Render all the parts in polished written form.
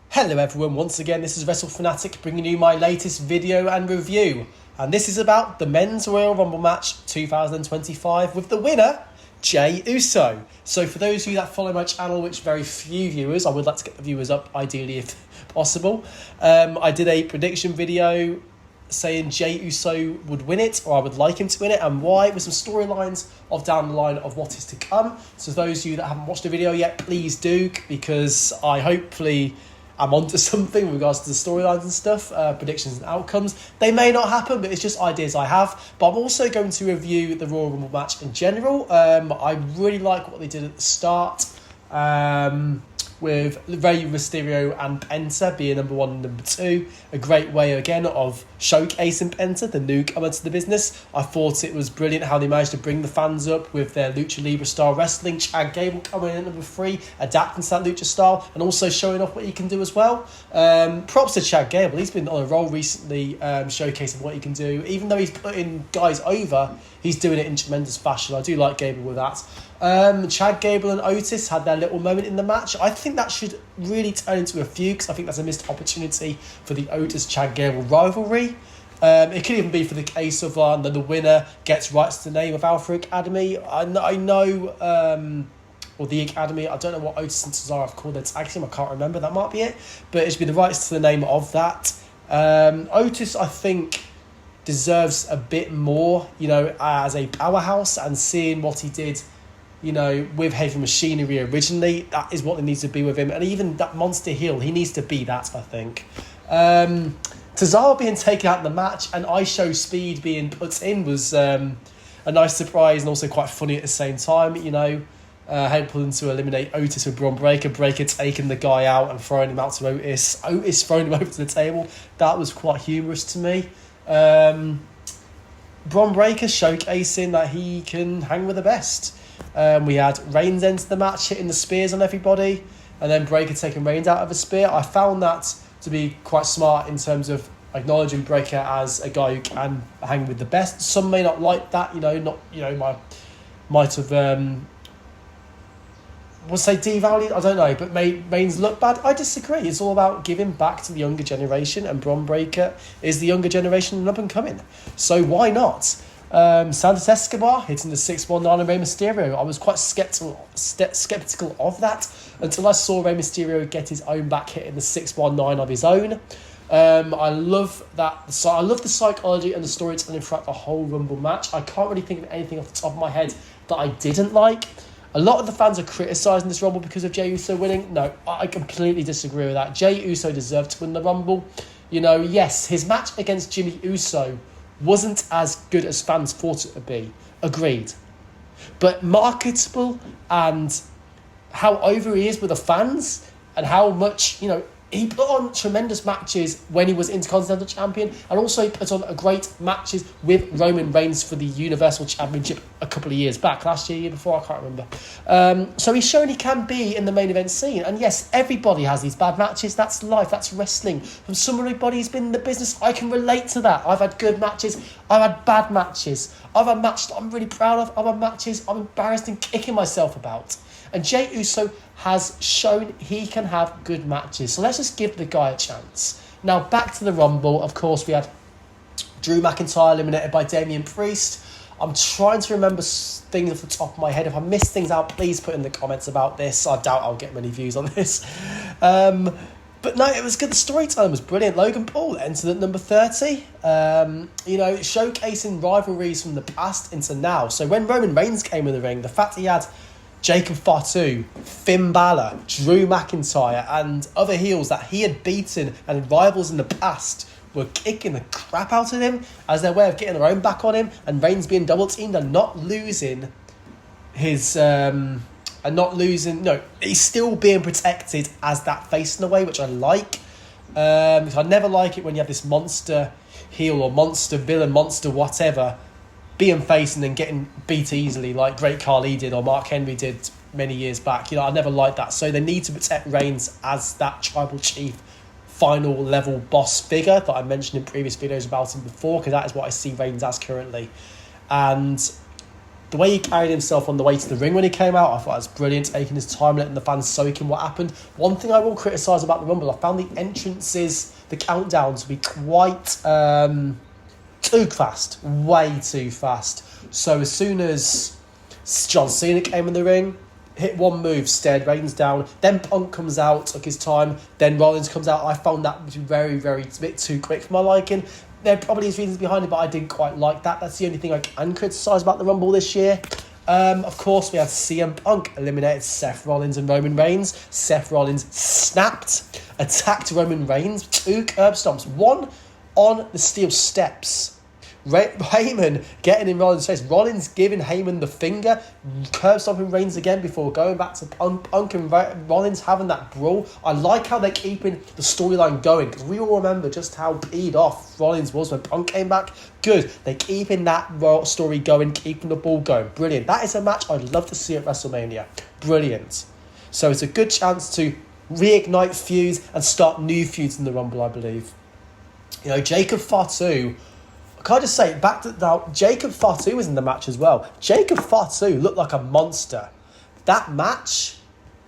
Hello everyone, once again this is WrestleFanatic bringing you my latest video and review, and this is about the Men's Royal Rumble match 2025 with the winner, Jey Uso. So for those of you that follow my channel, which very few viewers, I would like to get the viewers up ideally if possible. I did a prediction video saying Jey Uso would win it, or I would like him to win it, and why, with some storylines of down the line of what is to come. So those of you that haven't watched the video yet, please do, because I hopefully I'm onto something with regards to the storylines and stuff, predictions and outcomes. They may not happen, but it's just ideas I have. But I'm also going to review the Royal Rumble match in general. I really like what they did at the start, with Rey Mysterio and Penta being number one and number two. A great way, again, of showcasing Penta, the newcomer to the business. I thought it was brilliant how they managed to bring the fans up with their Lucha Libre style wrestling. Chad Gable coming in at number 3, adapting to that Lucha style, and also showing off what he can do as well. Props to Chad Gable. He's been on a roll recently, showcasing what he can do. Even though he's putting guys over, he's doing it in tremendous fashion. I do like Gable with that. Chad Gable and Otis had their little moment in the match. I think that should really turn into a feud, because I think that's a missed opportunity for the Otis-Chad Gable rivalry. It could even be for the case of that the winner gets rights to the name of Alpha Academy. I know, or the Academy. I don't know what Otis and Cesaro have called their tag team. I can't remember. That might be it. But it should be the rights to the name of that. Otis, I think, deserves a bit more, as a powerhouse, and seeing what he did, with Heavy Machinery originally, that is what it needs to be with him. And even that monster heel, he needs to be that, I think. Cesaro being taken out in the match and I Show Speed being put in was a nice surprise, and also quite funny at the same time, helping to eliminate Otis with Bron Breakker. Breakker taking the guy out and throwing him out to Otis. Otis throwing him over to the table. That was quite humorous to me. Bron Breakker showcasing that he can hang with the best. We had Reigns enter the match, hitting the spears on everybody, and then Breakker taking Reigns out of a spear. I found that to be quite smart in terms of acknowledging Breakker as a guy who can hang with the best. Some may not like that, might have say devalued, I don't know, but made Reigns look bad. I disagree. It's all about giving back to the younger generation, and Bron Breakker is the younger generation and up and coming. So why not? Santos Escobar hitting the 619 on Rey Mysterio. I was quite skeptical of that until I saw Rey Mysterio get his own back hitting the 619 of his own. I love that. So I love the psychology and the storytelling throughout the whole Rumble match. I can't really think of anything off the top of my head that I didn't like. A lot of the fans are criticising this Rumble because of Jey Uso winning. No, I completely disagree with that. Jey Uso deserved to win the Rumble. Yes, his match against Jimmy Uso wasn't as good as fans thought it would be. Agreed. But marketable, and how over he is with the fans, and how much, he put on tremendous matches when he was Intercontinental Champion, and also put on great matches with Roman Reigns for the Universal Championship a couple of years back, last year before, I can't remember. So he's shown he can be in the main event scene. And yes, everybody has these bad matches. That's life, that's wrestling. From somebody who's been in the business, I can relate to that. I've had good matches, I've had bad matches. I've had matches that I'm really proud of, I've had matches I'm embarrassed and kicking myself about. And Jey Uso has shown he can have good matches. So let's just give the guy a chance. Now, back to the Rumble. Of course, we had Drew McIntyre eliminated by Damian Priest. I'm trying to remember things off the top of my head. If I miss things out, please put in the comments about this. I doubt I'll get many views on this. But no, it was good. The storytelling was brilliant. Logan Paul entered at number 30. Showcasing rivalries from the past into now. So when Roman Reigns came in the ring, the fact he had Jacob Fatu, Finn Balor, Drew McIntyre, and other heels that he had beaten and rivals in the past were kicking the crap out of him as their way of getting their own back on him, and Reigns being double teamed and not losing his he's still being protected as that face in a way, which I like. I never like it when you have this monster heel or monster villain, monster whatever, being face and then getting beat easily like Great Khali did or Mark Henry did many years back. I never liked that. So they need to protect Reigns as that tribal chief, final level boss figure that I mentioned in previous videos about him before, because that is what I see Reigns as currently. And The way he carried himself on the way to the ring when he came out, I thought it was brilliant, taking his time, letting the fans soak in what happened. One thing I will criticise about the Rumble, I found the entrances, the countdowns to be quite too fast, way too fast. So as soon as John Cena came in the ring, hit one move, stared Reigns down, then Punk comes out, took his time, then Rollins comes out. I found that very, very, a bit too quick for my liking. There probably is reasons behind it, but I didn't quite like that. That's the only thing I can criticise about the Rumble this year. Of course, we had CM Punk eliminated Seth Rollins and Roman Reigns. Seth Rollins snapped, attacked Roman Reigns, 2 curb stomps, one on the steel steps. Heyman getting in Rollins' face. Rollins giving Heyman the finger, curb stomping Reigns again before going back to Punk and Rollins having that brawl. I like how they're keeping the storyline going, because we all remember just how peed off Rollins was when Punk came back. Good. They're keeping that story going, keeping the ball going. Brilliant. That is a match I'd love to see at WrestleMania. Brilliant. So it's a good chance to reignite feuds and start new feuds in the Rumble, I believe. You know, Jacob Fatu, can I just say, back to now, Jacob Fatu was in the match as well. Jacob Fatu looked like a monster. That match,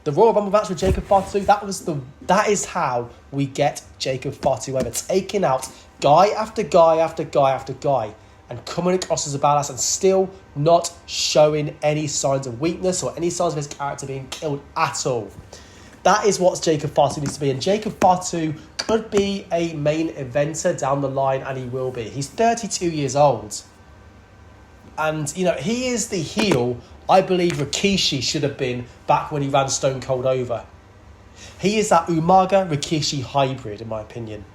the Royal Rumble match with Jacob Fatu, that is how we get Jacob Fatu over, taking out guy after guy after guy after guy and coming across as a badass and still not showing any signs of weakness or any signs of his character being killed at all. That is what Jacob Fatu needs to be. And Jacob Fatu could be a main eventer down the line, and he will be. He's 32 years old. And, you know, he is the heel I believe Rikishi should have been back when he ran Stone Cold over. He is that Umaga Rikishi hybrid, in my opinion.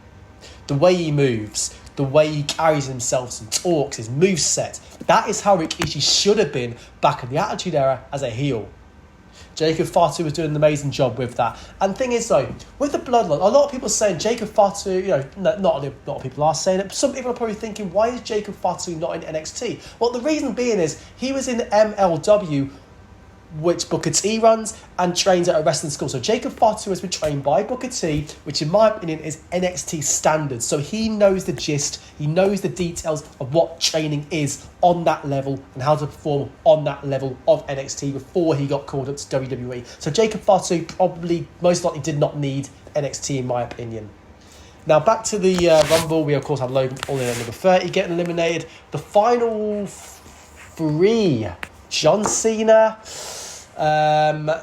The way he moves, the way he carries himself and talks, his moveset. That is how Rikishi should have been back in the Attitude Era as a heel. Jacob Fatu was doing an amazing job with that. And thing is, though, with the Bloodline, a lot of people are saying Jacob Fatu, you know, not a lot of people are saying it, but some people are probably thinking, why is Jacob Fatu not in NXT? Well, the reason being is he was in MLW, which Booker T runs and trains at a wrestling school. So Jacob Fatu has been trained by Booker T, which in my opinion is NXT standards. So he knows the gist, he knows the details of what training is on that level and how to perform on that level of NXT before he got called up to WWE. So Jacob Fatu probably most likely did not need NXT in my opinion. Now back to the Rumble, we of course had Logan Paul in at number 30 getting eliminated. The final 3, John Cena,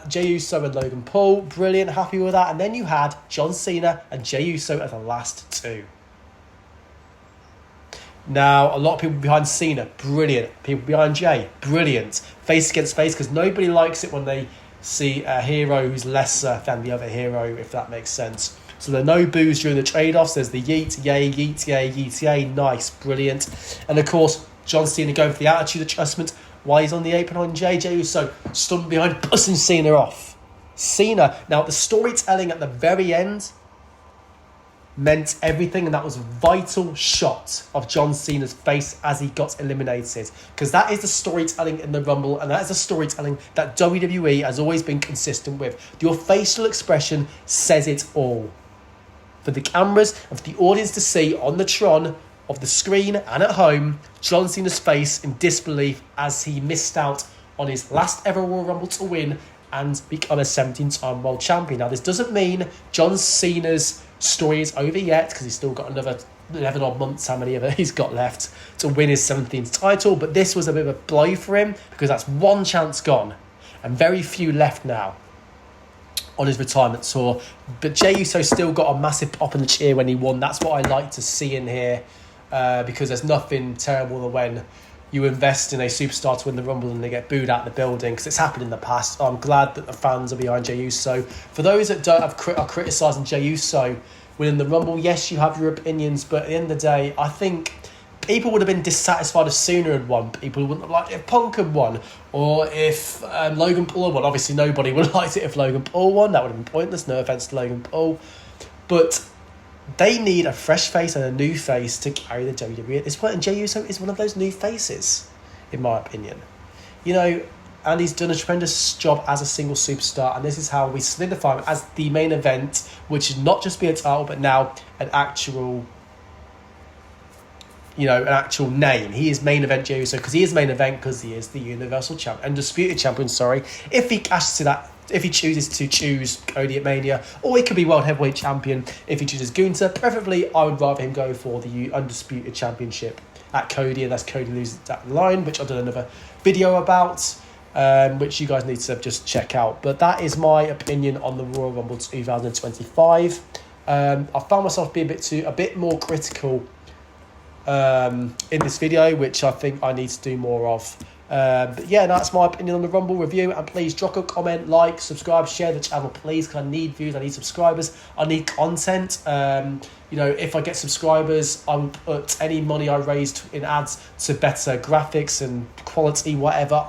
Jey Uso and Logan Paul, brilliant, happy with that. And then you had John Cena and Jey Uso as the last 2. Now, a lot of people behind Cena, brilliant. People behind Jey, brilliant. Face against face, because nobody likes it when they see a hero who's lesser than the other hero, if that makes sense. So there are no boos during the trade-offs. There's the yeet, yay, yeet, yay, yeet, yay. Nice, brilliant. And of course, John Cena going for the attitude adjustment while he's on the apron on Jey Uso, stood behind, pushing Cena off. Cena, now the storytelling at the very end meant everything, and that was a vital shot of John Cena's face as he got eliminated, because that is the storytelling in the Rumble, and that is the storytelling that WWE has always been consistent with. Your facial expression says it all. For the cameras and for the audience to see on the Tron of the screen and at home, John Cena's face in disbelief as he missed out on his last ever Royal Rumble to win and become a 17-time world champion. Now, this doesn't mean John Cena's story is over yet, because he's still got another 11 odd months, how many of it he's got left, to win his 17th title. But this was a bit of a blow for him, because that's one chance gone and very few left now on his retirement tour. But Jey Uso still got a massive pop in the cheer when he won. That's what I like to see in here. Because there's nothing terrible than when you invest in a superstar to win the Rumble and they get booed out of the building, because it's happened in the past. I'm glad that the fans are behind Jey Uso. For those that are criticising Jey Uso winning the Rumble, yes, you have your opinions, but at the end of the day, I think people would have been dissatisfied if Cena had won. People wouldn't have liked it if Punk had won, or if Logan Paul had won. Obviously, nobody would have liked it if Logan Paul won. That would have been pointless, no offence to Logan Paul. But they need a fresh face and a new face to carry the WWE at this point, and Jey Uso is one of those new faces, in my opinion. You know, and he's done a tremendous job as a single superstar, and this is how we solidify him as the main event, which should not just be a title, but now an actual an actual name. He is main event Jey Uso because he is main event because he is the Universal Champion, Undisputed Champion. Sorry, if he asks to that. If he chooses to choose Cody at Mania, or he could be World Heavyweight Champion if he chooses Gunther. Preferably, I would rather him go for the Undisputed Championship at Cody, unless Cody loses that line, which I've done another video about, which you guys need to just check out. But that is my opinion on the Royal Rumble 2025. I found myself being a bit more critical in this video, which I think I need to do more of. But yeah, that's my opinion on the Rumble review. And please drop a comment, like, subscribe, share the channel, please, because I need views, I need subscribers, I need content. If I get subscribers, I will put any money I raised in ads to better graphics and quality, whatever.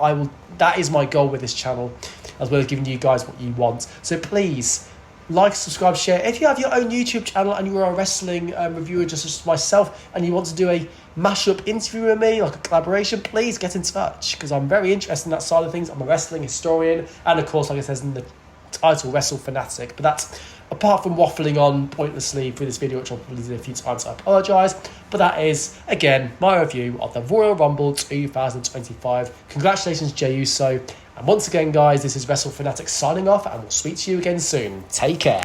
That is my goal with this channel, as well as giving you guys what you want. So please, like, subscribe, share. If you have your own YouTube channel and you are a wrestling reviewer just as myself, and you want to do a mashup interview with me, like a collaboration, please get in touch, because I'm very interested in that side of things. I'm a wrestling historian, and of course, like it says in the title, Wrestle Fanatic. But that's, apart from waffling on pointlessly through this video, which I've probably did a few times, I apologise. But that is, again, my review of the Royal Rumble 2025. Congratulations, Jey Uso. And once again, guys, this is Wrestle Fanatic signing off, and we'll speak to you again soon. Take care.